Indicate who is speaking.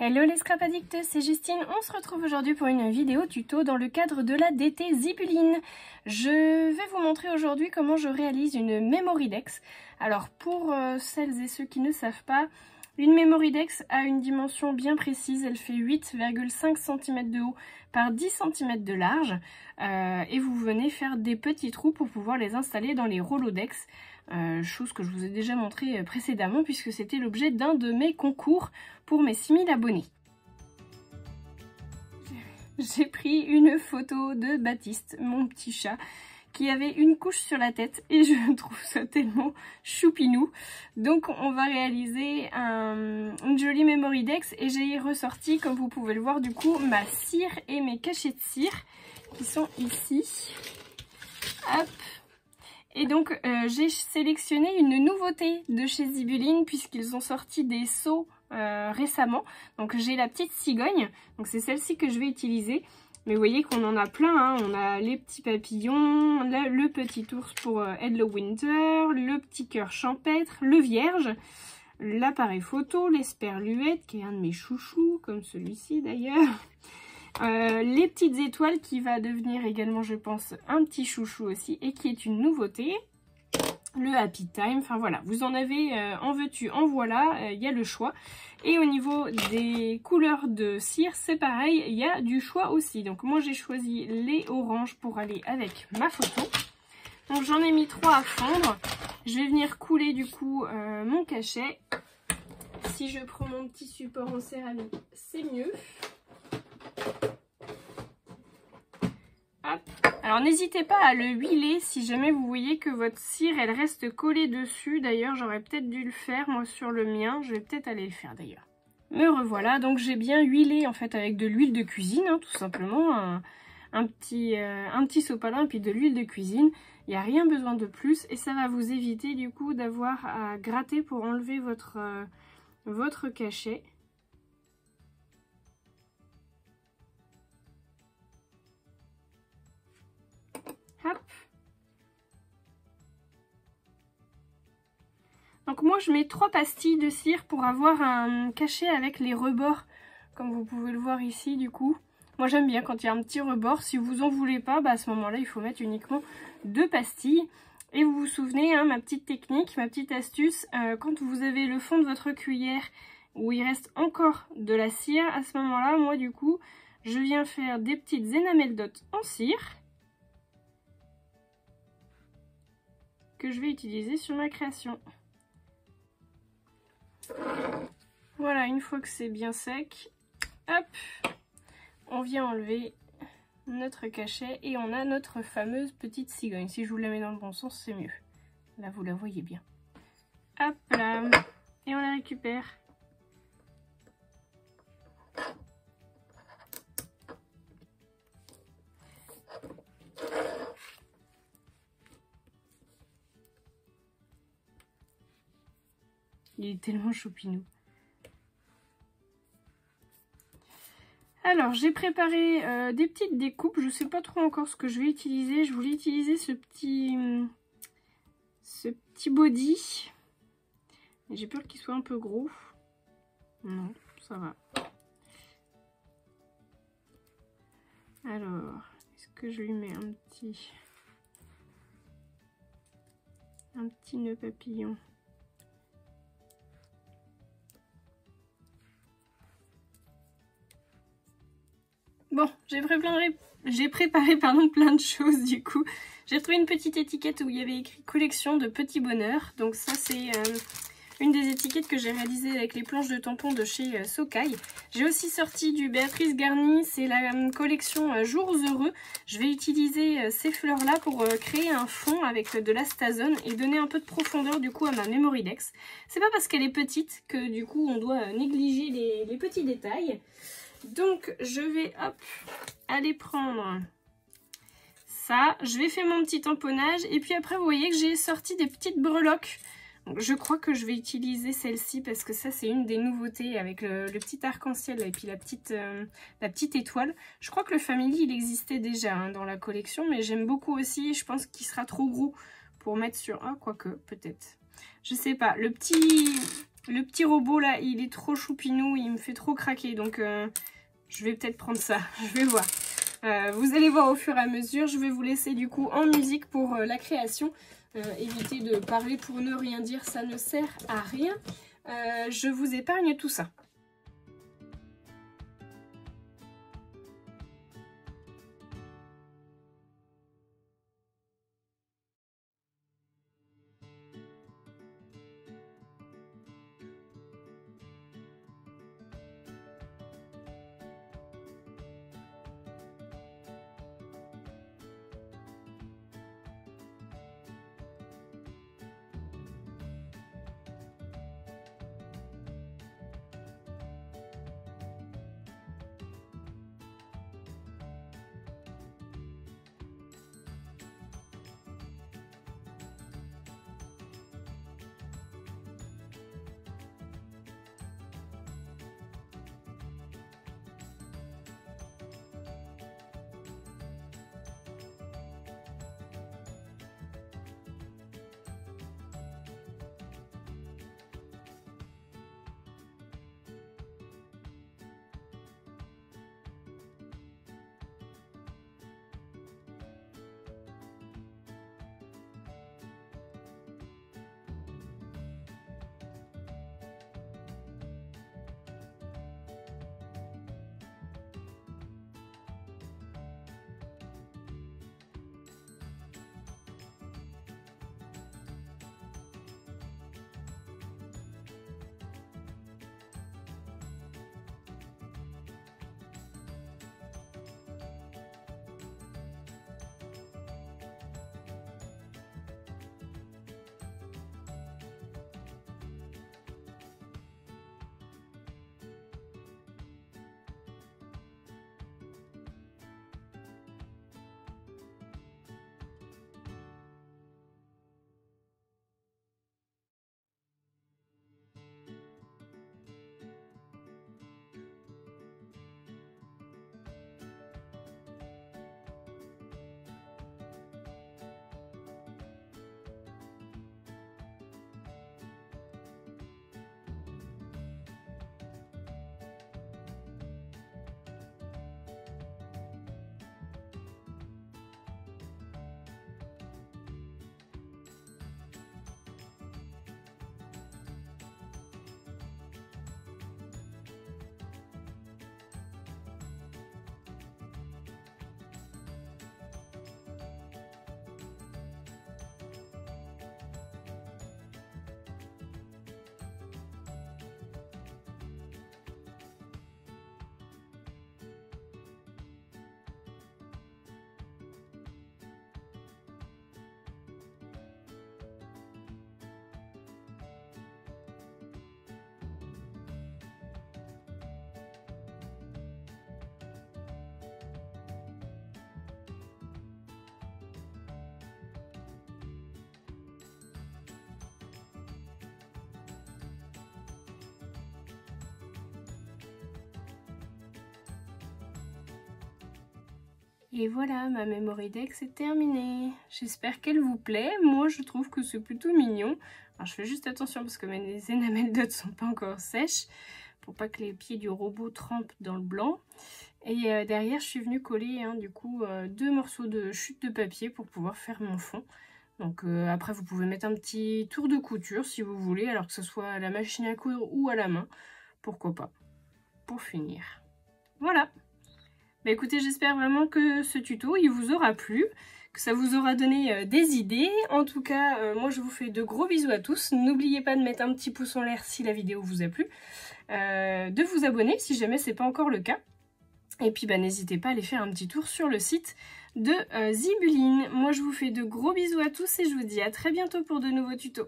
Speaker 1: Hello les scrap addicts, c'est Justine. On se retrouve aujourd'hui pour une vidéo tuto dans le cadre de la DT Zibuline. Je vais vous montrer aujourd'hui comment je réalise une Memoridex. Alors pour celles et ceux qui ne savent pas, une Memoridex a une dimension bien précise. Elle fait 8,5 cm de haut par 10 cm de large. Et vous venez faire des petits trous pour pouvoir les installer dans les Rolodex. Chose que je vous ai déjà montré précédemment puisque c'était l'objet d'un de mes concours pour mes 6000 abonnés. J'ai pris une photo de Baptiste, mon petit chat, qui avait une couche sur la tête et je trouve ça tellement choupinou. Donc on va réaliser une jolie Memoridex et j'ai ressorti, comme vous pouvez le voir, du coup ma cire et mes cachets de cire qui sont ici. Hop. Et donc j'ai sélectionné une nouveauté de chez Zibuline puisqu'ils ont sorti des seaux récemment. Donc j'ai la petite cigogne, donc c'est celle-ci que je vais utiliser. Mais vous voyez qu'on en a plein, hein. On a les petits papillons, le petit ours pour Hello Winter, le petit cœur champêtre, le vierge, l'appareil photo, l'esperluette qui est un de mes chouchous, comme celui-ci d'ailleurs. Les petites étoiles qui va devenir également, je pense, un petit chouchou aussi et qui est une nouveauté. Le Happy Time, enfin voilà, vous en avez en veux-tu, en voilà, il y a le choix. Et au niveau des couleurs de cire, c'est pareil, il y a du choix aussi. Donc moi j'ai choisi les oranges pour aller avec ma photo. Donc j'en ai mis 3 à fondre. Je vais venir couler du coup mon cachet. Si je prends mon petit support en céramique, c'est mieux. Hop. Alors n'hésitez pas à le huiler si jamais vous voyez que votre cire elle reste collée dessus. D'ailleurs j'aurais peut-être dû le faire moi sur le mien, je vais peut-être aller le faire d'ailleurs. Me revoilà, donc j'ai bien huilé en fait avec de l'huile de cuisine, hein, tout simplement, un petit sopalin et puis de l'huile de cuisine. Il n'y a rien besoin de plus et ça va vous éviter du coup d'avoir à gratter pour enlever votre cachet. Hop. Donc moi je mets 3 pastilles de cire pour avoir un cachet avec les rebords, comme vous pouvez le voir ici du coup. Moi j'aime bien quand il y a un petit rebord. Si vous en voulez pas, bah à ce moment là il faut mettre uniquement 2 pastilles. Et vous vous souvenez, hein, ma petite technique, ma petite astuce, quand vous avez le fond de votre cuillère où il reste encore de la cire, à ce moment là, moi du coup, je viens faire des petites énamel dots en cire que je vais utiliser sur ma création. Voilà, une fois que c'est bien sec, hop, on vient enlever notre cachet et on a notre fameuse petite cigogne. Si je vous la mets dans le bon sens, c'est mieux. Là, vous la voyez bien. Hop là, et on la récupère. Il est tellement choupinou. Alors, j'ai préparé des petites découpes. Je ne sais pas trop encore ce que je vais utiliser. Je voulais utiliser ce petit body. J'ai peur qu'il soit un peu gros. Non, ça va. Alors, est-ce que je lui mets un petit nœud papillon ? Bon, j'ai préparé plein de choses du coup. J'ai retrouvé une petite étiquette où il y avait écrit collection de petits bonheurs. Donc ça c'est une des étiquettes que j'ai réalisées avec les planches de tampons de chez Sokai. J'ai aussi sorti du Béatrice Garni, c'est la collection Jours Heureux. Je vais utiliser ces fleurs là pour créer un fond avec de l'astazone et donner un peu de profondeur du coup à ma Memoridex. C'est pas parce qu'elle est petite que du coup on doit négliger les petits détails. Donc je vais hop, aller prendre ça, je vais faire mon petit tamponnage et puis après vous voyez que j'ai sorti des petites breloques. Donc, je crois que je vais utiliser celle-ci parce que ça c'est une des nouveautés avec le petit arc-en-ciel et puis la petite étoile. Je crois que le Family il existait déjà hein, dans la collection mais j'aime beaucoup aussi, je pense qu'il sera trop gros pour mettre sur... Ah quoique peut-être, je sais pas, le petit Le petit robot là, il est trop choupinou, il me fait trop craquer, donc je vais peut-être prendre ça, je vais voir. Vous allez voir au fur et à mesure, je vais vous laisser du coup en musique pour la création. Évitez de parler pour ne rien dire, ça ne sert à rien. Je vous épargne tout ça. Et voilà, ma memory deck c'est terminé. J'espère qu'elle vous plaît. Moi je trouve que c'est plutôt mignon. Alors je fais juste attention parce que mes enamel dots sont pas encore sèches, pour pas que les pieds du robot trempent dans le blanc. Et derrière je suis venue coller du coup 2 morceaux de chute de papier pour pouvoir faire mon fond. Donc après vous pouvez mettre un petit tour de couture si vous voulez, alors que ce soit à la machine à coudre ou à la main, pourquoi pas, pour finir. Voilà. Bah écoutez, j'espère vraiment que ce tuto il vous aura plu, que ça vous aura donné des idées. En tout cas, moi je vous fais de gros bisous à tous. N'oubliez pas de mettre un petit pouce en l'air si la vidéo vous a plu, de vous abonner si jamais c'est pas encore le cas. Et puis bah, n'hésitez pas à aller faire un petit tour sur le site de Zibuline. Moi je vous fais de gros bisous à tous et je vous dis à très bientôt pour de nouveaux tutos.